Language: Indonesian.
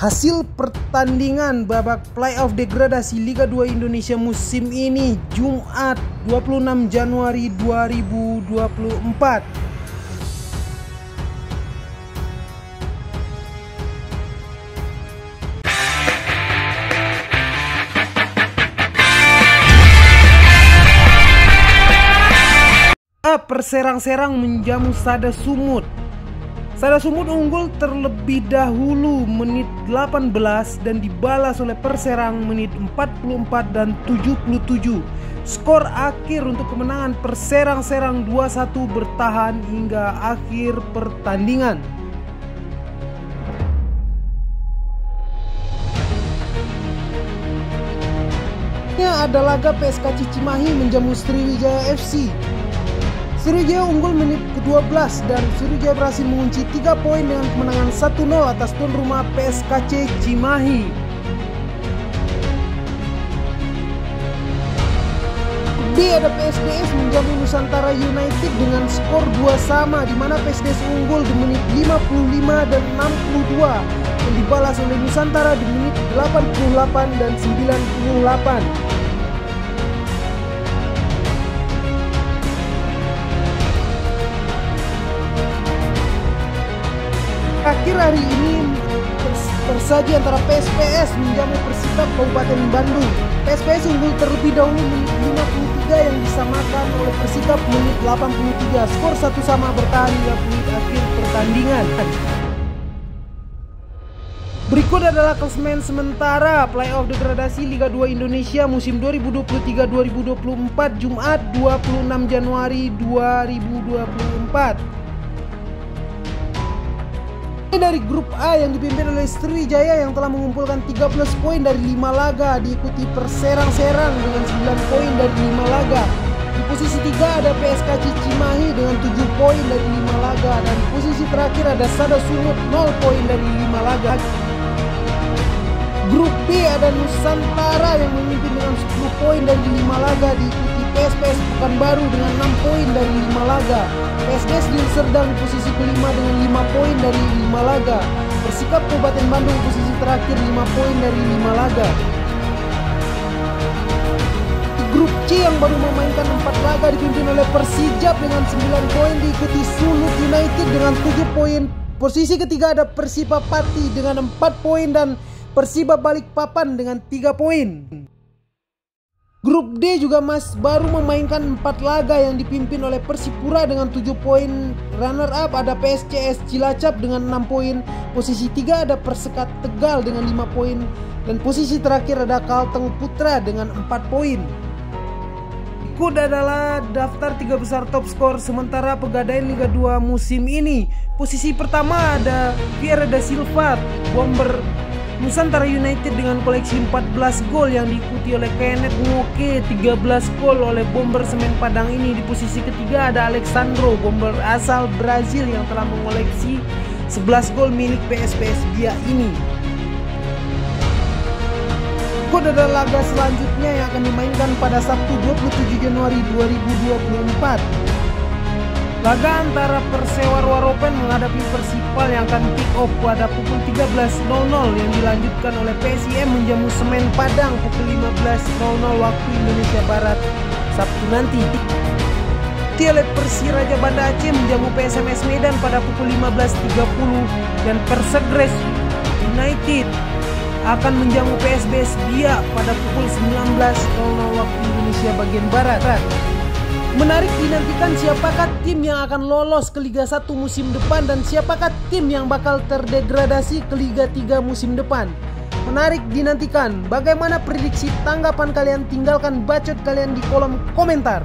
Hasil pertandingan babak playoff degradasi Liga 2 Indonesia musim ini Jumat 26 Januari 2024. Perserang-serang menjamu Sada Sumut. Sada Sumut unggul terlebih dahulu menit 18 dan dibalas oleh Perserang menit 44 dan 77. Skor akhir untuk kemenangan Perserang-serang 2-1 bertahan hingga akhir pertandingan. Ini ada laga PSKC Cimahi menjamu Sriwijaya FC. Sriwijaya unggul menit ke-12 dan Sriwijaya berhasil mengunci 3 poin dengan kemenangan 1-0 atas tuan rumah PSKC Cimahi. B ada PSDS menjamu Nusantara United dengan skor 2-2 di mana PSDS unggul di menit 55 dan 62 yang dibalas oleh Nusantara di menit 88 dan 98. Akhir hari ini tersaji antara PSPS menjamu Persikap Kabupaten Bandung. PSPS unggul terlebih dahulu menit 53 yang disamakan oleh Persikap menit 83. Skor 1-1 bertahan hingga menit akhir pertandingan. Berikut adalah klasemen sementara playoff degradasi Liga 2 Indonesia musim 2023-2024 Jumat 26 Januari 2024. Dari grup A yang dipimpin oleh Sriwijaya yang telah mengumpulkan 13 poin dari 5 laga, diikuti Perserang-serang dengan 9 poin dari 5 laga. Di posisi 3 ada PSKC Cimahi dengan 7 poin dari 5 laga, dan di posisi terakhir ada Sada Sumut 0 poin dari 5 laga. Grup B ada Nusantara yang memimpin dengan 10 poin dari 5 laga, diikuti PSPS Pekanbaru dengan 6 poin dari 5 laga. PSDS Deli Serdang di posisi kelima dengan 5 poin dari 5 laga. Persikap Kabupaten Bandung posisi terakhir 5 poin dari 5 laga. Di grup C yang baru memainkan 4 laga dipimpin oleh Persijap dengan 9 poin, diikuti Sulut United dengan 7 poin. Posisi ketiga ada Persipa Pati dengan 4 poin dan Persiba Balikpapan dengan 3 poin. Grup D juga baru memainkan 4 laga yang dipimpin oleh Persipura dengan 7 poin. Runner up ada PSCS Cilacap dengan 6 poin. Posisi 3 ada Persekat Tegal dengan 5 poin. Dan posisi terakhir ada Kalteng Putra dengan 4 poin. Berikut adalah daftar 3 besar top skor sementara Pegadaian Liga 2 musim ini. Posisi pertama ada Vieira da Silva Bomber Nusantara United dengan koleksi 14 gol yang diikuti oleh Kenneth Ngoke 13 gol oleh Bomber Semen Padang ini. Di posisi ketiga ada Alexandro Bomber asal Brazil yang telah mengoleksi 11 gol milik PSPS Bia ini. Kode adalah laga selanjutnya yang akan dimainkan pada Sabtu 27 Januari 2024. Laga antara Persewar Waropen menghadapi Persipal yang akan kick off pada pukul 13.00 yang dilanjutkan oleh PSIM menjamu Semen Padang pukul 15.00 waktu Indonesia Barat Sabtu nanti. Oleh Persiraja Banda Aceh menjamu PSMS Medan pada pukul 15.30 dan Persegres United akan menjamu PSBS Bia pada pukul 19.00 waktu Indonesia bagian Barat. Menarik dinantikan siapakah tim yang akan lolos ke Liga 1 musim depan dan siapakah tim yang bakal terdegradasi ke Liga 3 musim depan. Menarik dinantikan. Bagaimana prediksi tanggapan kalian? Tinggalkan bacot kalian di kolom komentar.